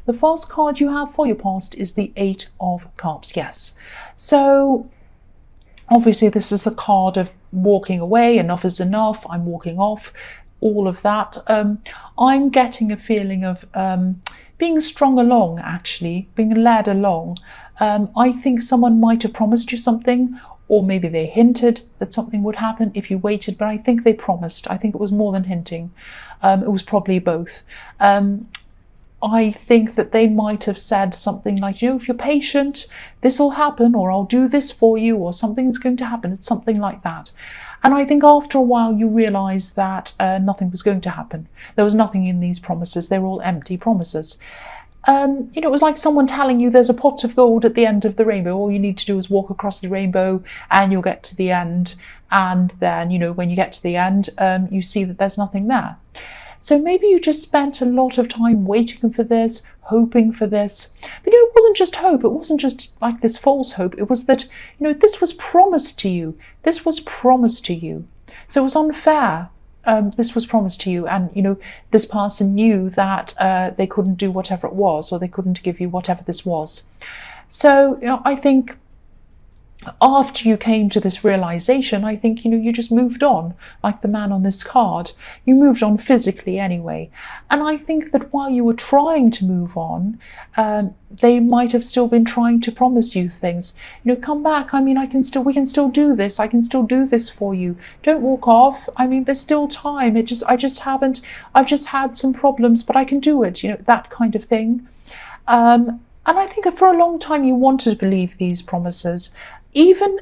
The first card you have for your past is the Eight of Cups. Yes. So obviously this is the card of walking away. Enough is enough. I'm walking off. All of that. I'm getting a feeling of being strung along, actually, being led along. I think someone might have promised you something, or maybe they hinted that something would happen if you waited, but I think they promised. I think it was more than hinting. It was probably both. I think that they might have said something like, you know, if you're patient, this will happen, or I'll do this for you, or something's going to happen. It's something like that. And I think after a while you realise that nothing was going to happen. There was nothing in these promises. They were all empty promises. You know, it was like someone telling you there's a pot of gold at the end of the rainbow. All you need to do is walk across the rainbow and you'll get to the end. And then, you know, when you get to the end, you see that there's nothing there. So maybe you just spent a lot of time waiting for this, hoping for this. But, you know, it wasn't just hope. It wasn't just like this false hope. It was that, you know, this was promised to you. This was promised to you. So it was unfair. This was promised to you, and, you know, this person knew that they couldn't do whatever it was, or they couldn't give you whatever this was. So, you know, I think after you came to this realization, I think, you know, you just moved on, like the man on this card. You moved on physically anyway. And I think that while you were trying to move on, they might have still been trying to promise you things. You know, come back. I mean, we can still do this. I can still do this for you. Don't walk off. I mean, there's still time. I've just had some problems, but I can do it. You know, that kind of thing. And I think for a long time you wanted to believe these promises. Even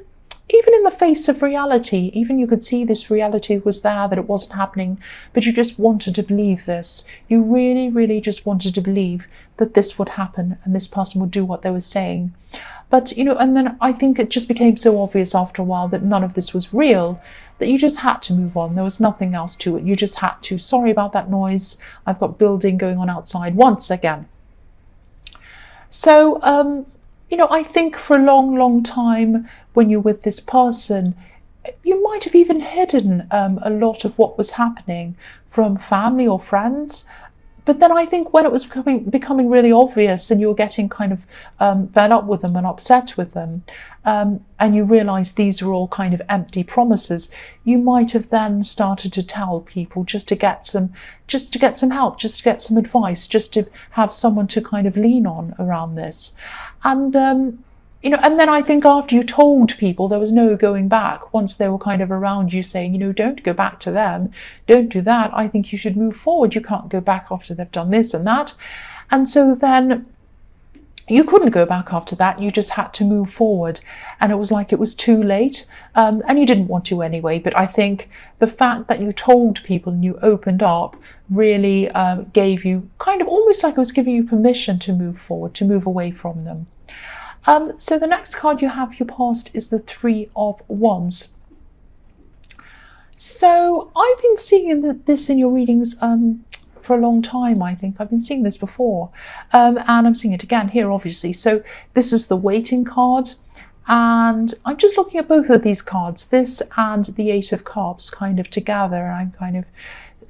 in the face of reality, even you could see this reality was there, that it wasn't happening, but you just wanted to believe this. You really, really just wanted to believe that this would happen and this person would do what they were saying. But, you know, and then I think it just became so obvious after a while that none of this was real, that you just had to move on. There was nothing else to it. You just had to. Sorry about that noise. I've got building going on outside once again. So, you know, I think for a long, long time when you're with this person, you might have even hidden a lot of what was happening from family or friends. But then I think when it was becoming really obvious and you were getting kind of fed up with them and upset with them, and you realised these were all kind of empty promises, you might have then started to tell people just to get some help, just to get some advice, just to have someone to kind of lean on around this. And you know, and then I think after you told people, there was no going back. Once they were kind of around you saying, you know, don't go back to them, don't do that. I think you should move forward. You can't go back after they've done this and that. And so then you couldn't go back after that. You just had to move forward. And it was like it was too late. And you didn't want to anyway. But I think the fact that you told people and you opened up really gave you kind of almost like it was giving you permission to move forward, to move away from them. So the next card you have for your past is the Three of Wands. So I've been seeing this in your readings for a long time. I think I've been seeing this before, and I'm seeing it again here, obviously. So this is the Waiting card, and I'm just looking at both of these cards, this and the Eight of Cups, kind of together. I'm kind of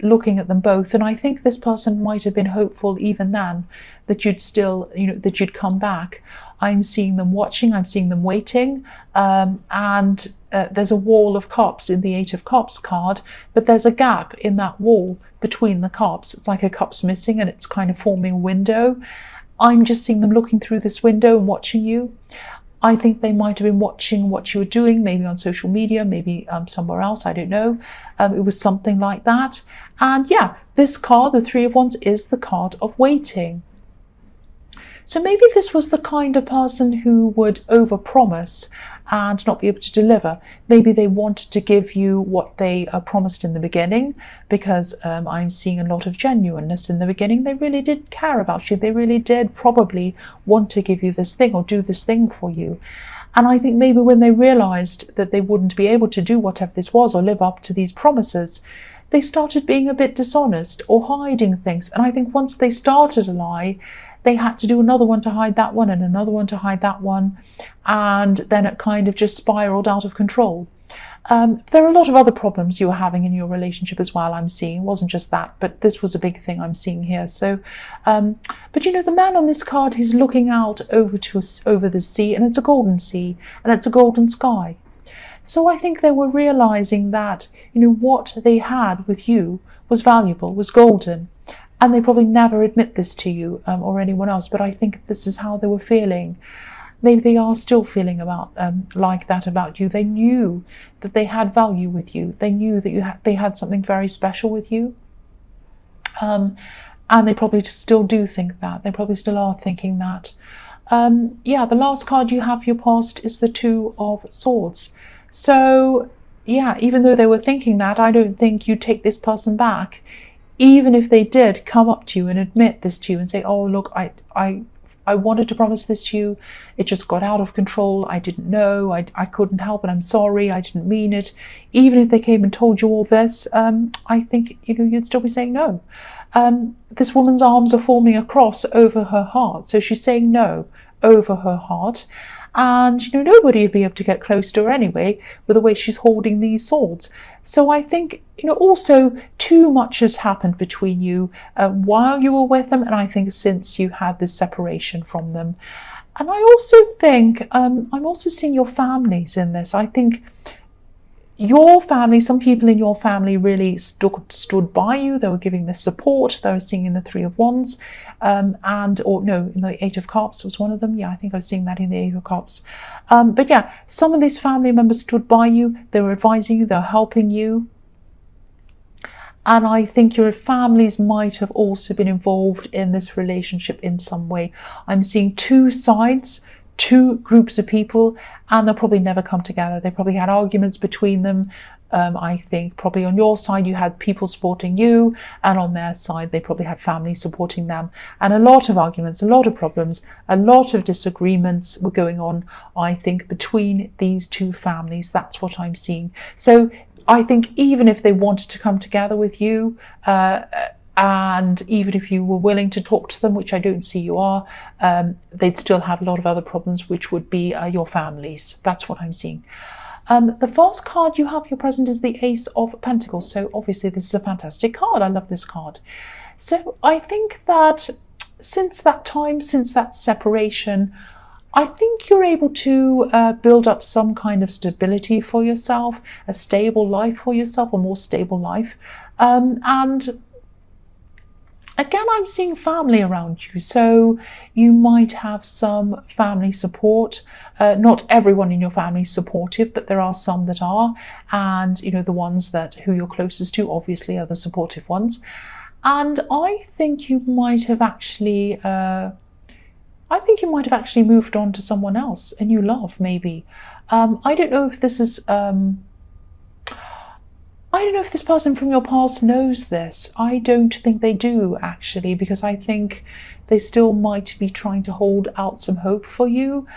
looking at them both, and I think this person might have been hopeful even then that you'd still, you know, that you'd come back. I'm seeing them watching, I'm seeing them waiting, and there's a wall of cups in the Eight of Cups card, but there's a gap in that wall between the cups. It's like a cup's missing and it's kind of forming a window. I'm just seeing them looking through this window and watching you. I think they might have been watching what you were doing, maybe on social media, maybe somewhere else, I don't know. It was something like that. And yeah, this card, the Three of Wands, is the card of waiting. So maybe this was the kind of person who would overpromise and not be able to deliver. Maybe they wanted to give you what they promised in the beginning, because I'm seeing a lot of genuineness in the beginning. They really did care about you. They really did probably want to give you this thing or do this thing for you. And I think maybe when they realized that they wouldn't be able to do whatever this was or live up to these promises, they started being a bit dishonest or hiding things. And I think once they started a lie, they had to do another one to hide that one and another one to hide that one. And then it kind of just spiraled out of control. There are a lot of other problems you were having in your relationship as well, I'm seeing. It wasn't just that, but this was a big thing I'm seeing here. So, but you know, the man on this card, he's looking out over the sea, and it's a golden sea, and it's a golden sky. So I think they were realizing that, you know, what they had with you was valuable, was golden. And they probably never admit this to you or anyone else, but I think this is how they were feeling. Maybe they are still feeling about like that about you. They knew that they had value with you. They knew that they had something very special with you. And they probably still do think that. They probably still are thinking that. Yeah, the last card you have for your past is the Two of Swords. So, yeah, even though they were thinking that, I don't think you take this person back. Even if they did come up to you and admit this to you and say, oh, look, I wanted to promise this to you. It just got out of control. I didn't know. I couldn't help it. I'm sorry. I didn't mean it. Even if they came and told you all this, I think, you know, you'd still be saying no. This woman's arms are forming a cross over her heart. So she's saying no over her heart. And, you know, nobody would be able to get close to her anyway with the way she's holding these swords. So I think, you know, also too much has happened between you while you were with them, and I think since you had this separation from them. And I also think, I'm also seeing your families in this. I think your family, some people in your family really stood by you. They were giving this support. They were seeing in the Three of Wands, in the Eight of Cups was one of them. Yeah, I think I was seeing that in the Eight of Cups. But yeah, some of these family members stood by you. They were advising you. They were helping you. And I think your families might have also been involved in this relationship in some way. I'm seeing two sides, two groups of people, and they'll probably never come together. They probably had arguments between them. I think probably on your side you had people supporting you, and on their side they probably had family supporting them. And a lot of arguments, a lot of problems, a lot of disagreements were going on, I think, between these two families. That's what I'm seeing. So I think even if they wanted to come together with you, and even if you were willing to talk to them, which I don't see you are, they'd still have a lot of other problems, which would be your families. That's what I'm seeing. The first card you have, your present, is the Ace of Pentacles. So obviously this is a fantastic card. I love this card. So I think that since that time, since that separation, I think you're able to build up some kind of stability for yourself, a stable life for yourself, a more stable life. And again, I'm seeing family around you, so you might have some family support. Not everyone in your family is supportive, but there are some that are, and you know, the ones who you're closest to obviously are the supportive ones. And I think you might have actually moved on to someone else, a new love maybe. I don't know if this is I don't know if this person from your past knows this. I don't think they do, actually, because I think they still might be trying to hold out some hope for you.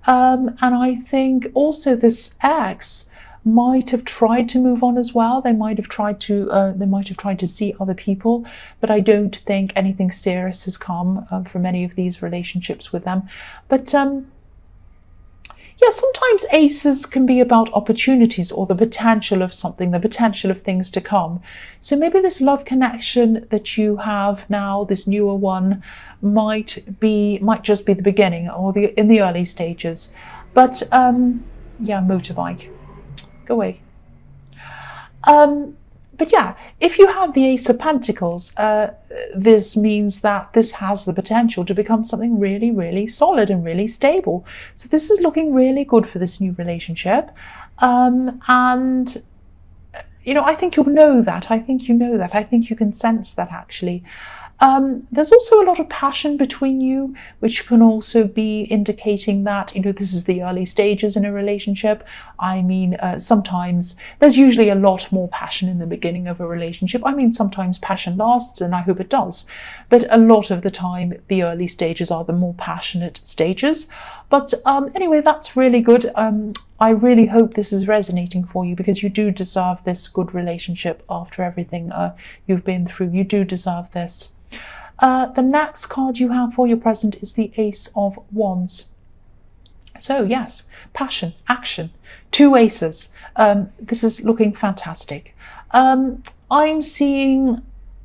And I think also this ex might have tried to move on as well. They might have tried to see other people, but I don't think anything serious has come from any of these relationships with them. But yeah, sometimes aces can be about opportunities or the potential of something, the potential of things to come. So maybe this love connection that you have now, this newer one, might just be the beginning or in the early stages. But yeah, motorbike, go away. But yeah, if you have the Ace of Pentacles, this means that this has the potential to become something really, really solid and really stable. So this is looking really good for this new relationship. And, you know, I think you'll know that. I think you know that. I think you can sense that, actually. There's also a lot of passion between you, which can also be indicating that, you know, this is the early stages in a relationship. I mean, sometimes there's usually a lot more passion in the beginning of a relationship. I mean, sometimes passion lasts, and I hope it does. But a lot of the time, the early stages are the more passionate stages. But anyway, that's really good. I really hope this is resonating for you, because you do deserve this good relationship after everything you've been through. You do deserve this. The next card you have for your present is the Ace of Wands. So yes, passion, action, two aces. This is looking fantastic. Um, I'm seeing,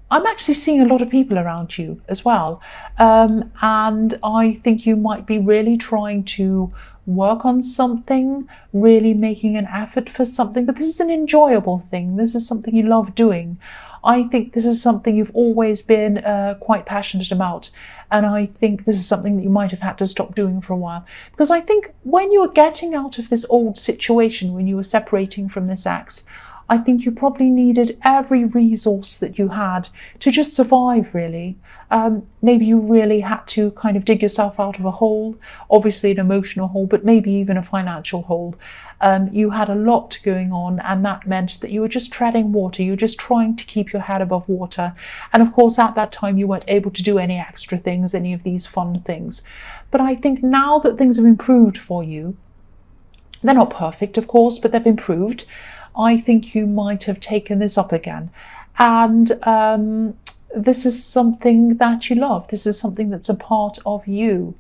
I'm actually seeing a lot of people around you as well. And I think you might be really trying to work on something, really making an effort for something, but this is an enjoyable thing. This is something you love doing. I think this is something you've always been quite passionate about. And I think this is something that you might have had to stop doing for a while. Because I think when you were getting out of this old situation, when you were separating from this ex, I think you probably needed every resource that you had to just survive, really. Maybe you really had to kind of dig yourself out of a hole, obviously an emotional hole, but maybe even a financial hole. You had a lot going on, and that meant that you were just treading water. You were just trying to keep your head above water. And of course, at that time, you weren't able to do any extra things, any of these fun things. But I think now that things have improved for you, they're not perfect, of course, but they've improved. I think you might have taken this up again. And this is something that you love. This is something that's a part of you.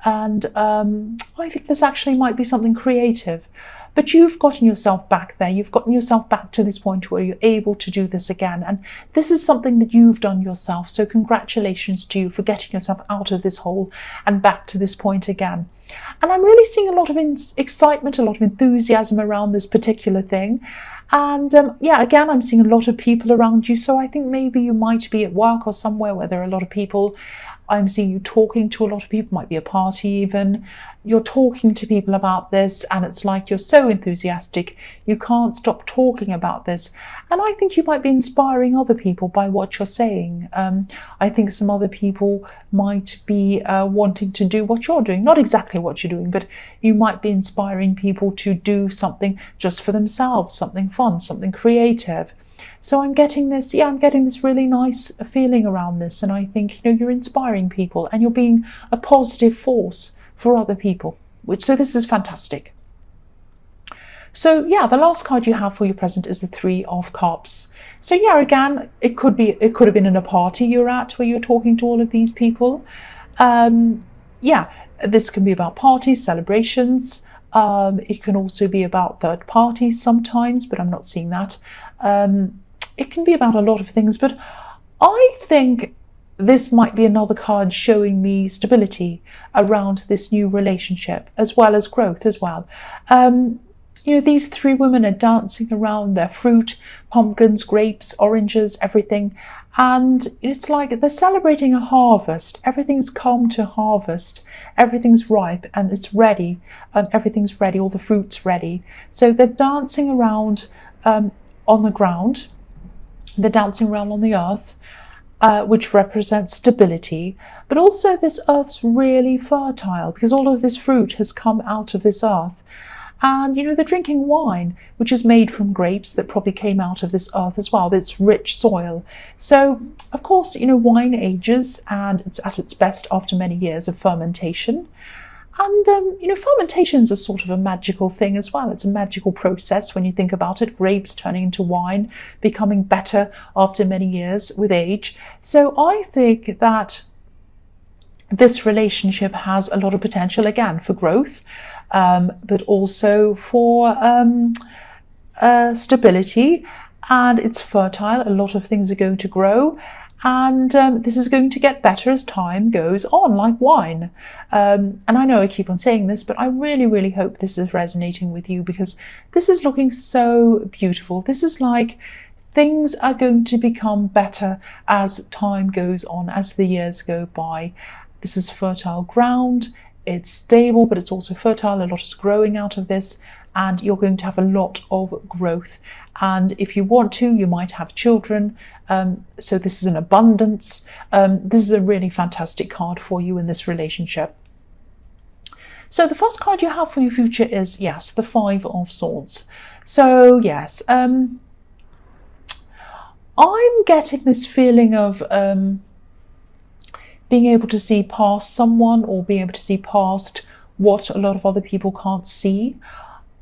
And I think this actually might be something creative. But you've gotten yourself back there. You've gotten yourself back to this point where you're able to do this again. And this is something that you've done yourself. So congratulations to you for getting yourself out of this hole and back to this point again. And I'm really seeing a lot of excitement, a lot of enthusiasm around this particular thing. And yeah, again, I'm seeing a lot of people around you. So I think maybe you might be at work or somewhere where there are a lot of people. I'm seeing you talking to a lot of people, might be a party even. You're talking to people about this, and it's like you're so enthusiastic, you can't stop talking about this. And I think you might be inspiring other people by what you're saying. I think some other people might be wanting to do what you're doing. Not exactly what you're doing, but you might be inspiring people to do something just for themselves, something fun, something creative. So I'm getting this, yeah, I'm getting this really nice feeling around this. And I think, you're inspiring people and you're being a positive force for other people. So this is fantastic. So yeah, the last card you have for your present is the Three of Cups. So yeah, again, it could have been in a party you're at where you're talking to all of these people. Yeah, this can be about parties, celebrations. It can also be about third parties sometimes, but I'm not seeing that. It can be about a lot of things, but I think this might be another card showing me stability around this new relationship, as well as growth as well. These three women are dancing around their fruit, pumpkins, grapes, oranges, everything. And it's like they're celebrating a harvest. Everything's come to harvest. Everything's ripe and it's ready. Everything's ready. All the fruit's ready. So they're dancing around on the ground. They're dancing around on the earth, which represents stability. But also this earth's really fertile because all of this fruit has come out of this earth. And, they're drinking wine, which is made from grapes that probably came out of this earth as well, this rich soil. So, of course, wine ages and it's at its best after many years of fermentation. And, fermentation is a sort of a magical thing as well. It's a magical process when you think about it. Grapes turning into wine, becoming better after many years with age. So I think that this relationship has a lot of potential, again, for growth, but also for stability. And it's fertile. A lot of things are going to grow. And this is going to get better as time goes on, like wine. And I know I keep on saying this, but I really, really hope this is resonating with you because this is looking so beautiful. This is like things are going to become better as time goes on, as the years go by. This is fertile ground. It's stable, but it's also fertile. A lot is growing out of this. And you're going to have a lot of growth. And if you want to, you might have children. So this is an abundance. This is a really fantastic card for you in this relationship. So the first card you have for your future is, yes, the Five of Swords. So yes, I'm getting this feeling of being able to see past someone or being able to see past what a lot of other people can't see.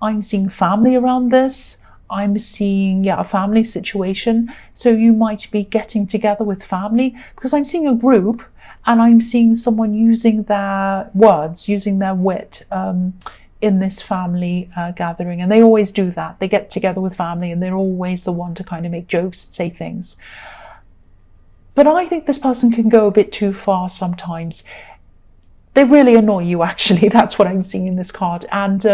I'm seeing family around this. I'm seeing, a family situation. So you might be getting together with family because I'm seeing a group and I'm seeing someone using their words, using their wit in this family gathering. And they always do that. They get together with family and they're always the one to kind of make jokes and say things. But I think this person can go a bit too far sometimes. They really annoy you, actually. That's what I'm seeing in this card. And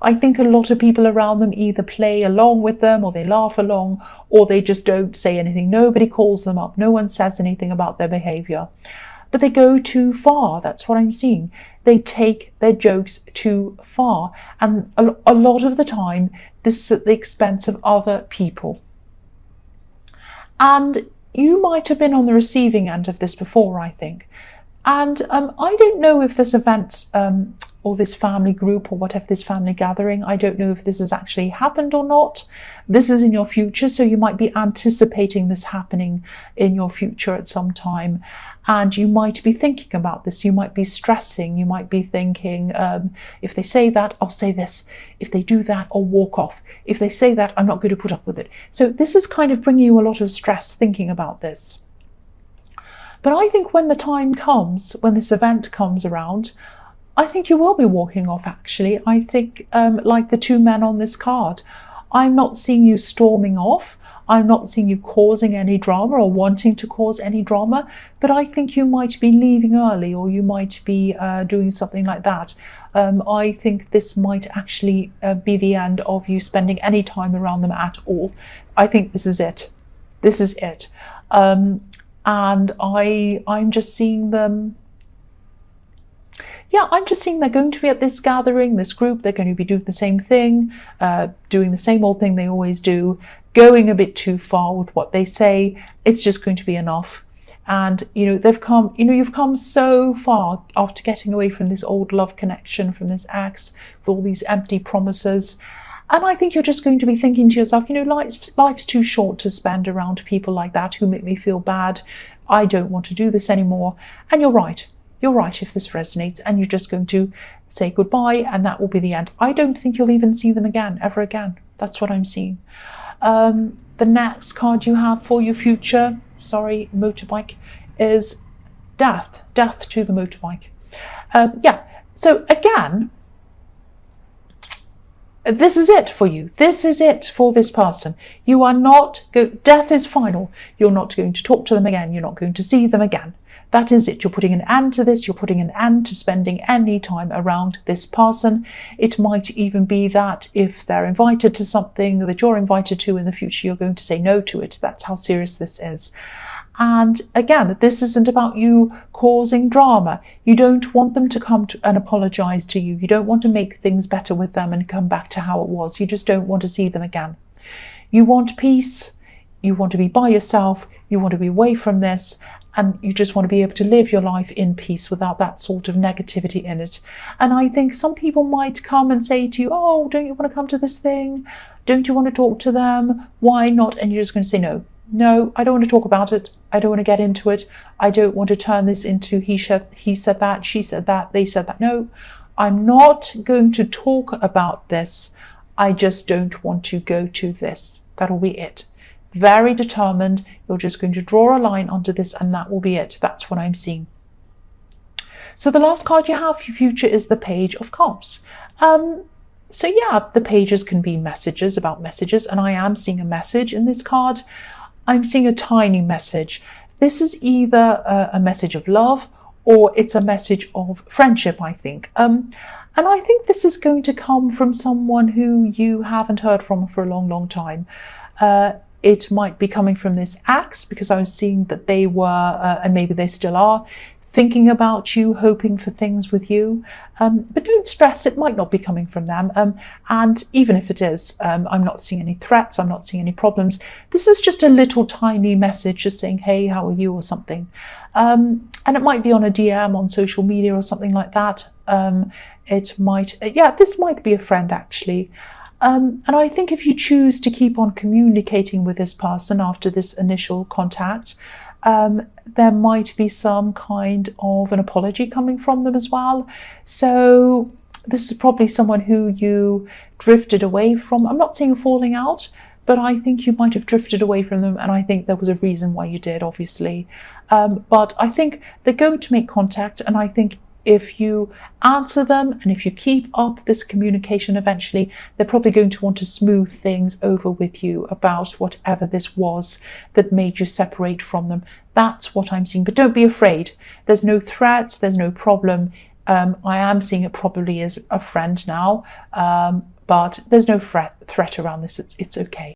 I think a lot of people around them either play along with them, or they laugh along, or they just don't say anything. Nobody calls them up. No one says anything about their behavior. But they go too far. That's what I'm seeing. They take their jokes too far. And a lot of the time, this is at the expense of other people. And you might have been on the receiving end of this before, I think. And I don't know if this event or this family group or whatever, this family gathering, I don't know if this has actually happened or not. This is in your future, so you might be anticipating this happening in your future at some time. And you might be thinking about this. You might be stressing. You might be thinking, if they say that, I'll say this. If they do that, I'll walk off. If they say that, I'm not going to put up with it. So this is kind of bringing you a lot of stress thinking about this. But I think when the time comes, when this event comes around, I think you will be walking off, actually. I think, like the two men on this card, I'm not seeing you storming off. I'm not seeing you causing any drama or wanting to cause any drama, but I think you might be leaving early, or you might be doing something like that. I think this might actually be the end of you spending any time around them at all. I think this is it. This is it. And I'm just seeing them, yeah, I'm just seeing they're going to be at this gathering, this group, they're going to be doing the same thing, doing the same old thing they always do, going a bit too far with what they say. It's just going to be enough. And, they've come, you've come so far after getting away from this old love connection, from this ex, with all these empty promises. And I think you're just going to be thinking to yourself, life's too short to spend around people like that who make me feel bad. I don't want to do this anymore. And you're right. You're right if this resonates, and you're just going to say goodbye, and that will be the end. I don't think you'll even see them again, ever again. That's what I'm seeing. The next card you have for your future, motorbike, is death. Death to the motorbike. Yeah. So again, this is it for you. This is it for this person. You are not, death is final. You're not going to talk to them again. You're not going to see them again. That is it. You're putting an end to this. You're putting an end to spending any time around this person. It might even be that if they're invited to something that you're invited to in the future, you're going to say no to it. That's how serious this is. And again, this isn't about you causing drama. You don't want them to come and apologize to you. You don't want to make things better with them and come back to how it was. You just don't want to see them again. You want peace. You want to be by yourself. You want to be away from this. And you just want to be able to live your life in peace without that sort of negativity in it. And I think some people might come and say to you, oh, don't you want to come to this thing? Don't you want to talk to them? Why not? And you're just going to say no. No, I don't want to talk about it. I don't want to get into it. I don't want to turn this into he said that, she said that, they said that. No, I'm not going to talk about this. I just don't want to go to this. That'll be it. Very determined. You're just going to draw a line onto this, and that will be it. That's what I'm seeing. So the last card you have for your future is the Page of Cups. So yeah, the pages can be messages about messages, and I am seeing a message in this card. I'm seeing a tiny message. This is either a message of love, or it's a message of friendship, I think. And I think this is going to come from someone who you haven't heard from for a long, long time. It might be coming from this ex, because I was seeing that they were, and maybe they still are, thinking about you, hoping for things with you. But don't stress, it might not be coming from them. And even if it is, I'm not seeing any threats, I'm not seeing any problems. This is just a little tiny message just saying, hey, how are you, or something. And it might be on a DM on social media or something like that. It might, yeah, this might be a friend actually. And I think if you choose to keep on communicating with this person after this initial contact, there might be some kind of an apology coming from them as well. So this is probably someone who you drifted away from. I'm not seeing a falling out, but I think you might have drifted away from them, and I think there was a reason why you did, obviously. But I think they're going to make contact, and I think if you answer them and if you keep up this communication, eventually they're probably going to want to smooth things over with you about whatever this was that made you separate from them. That's what I'm seeing. But don't be afraid. There's no threats, there's no problem. I am seeing it probably as a friend now, but there's no threat around this. It's okay.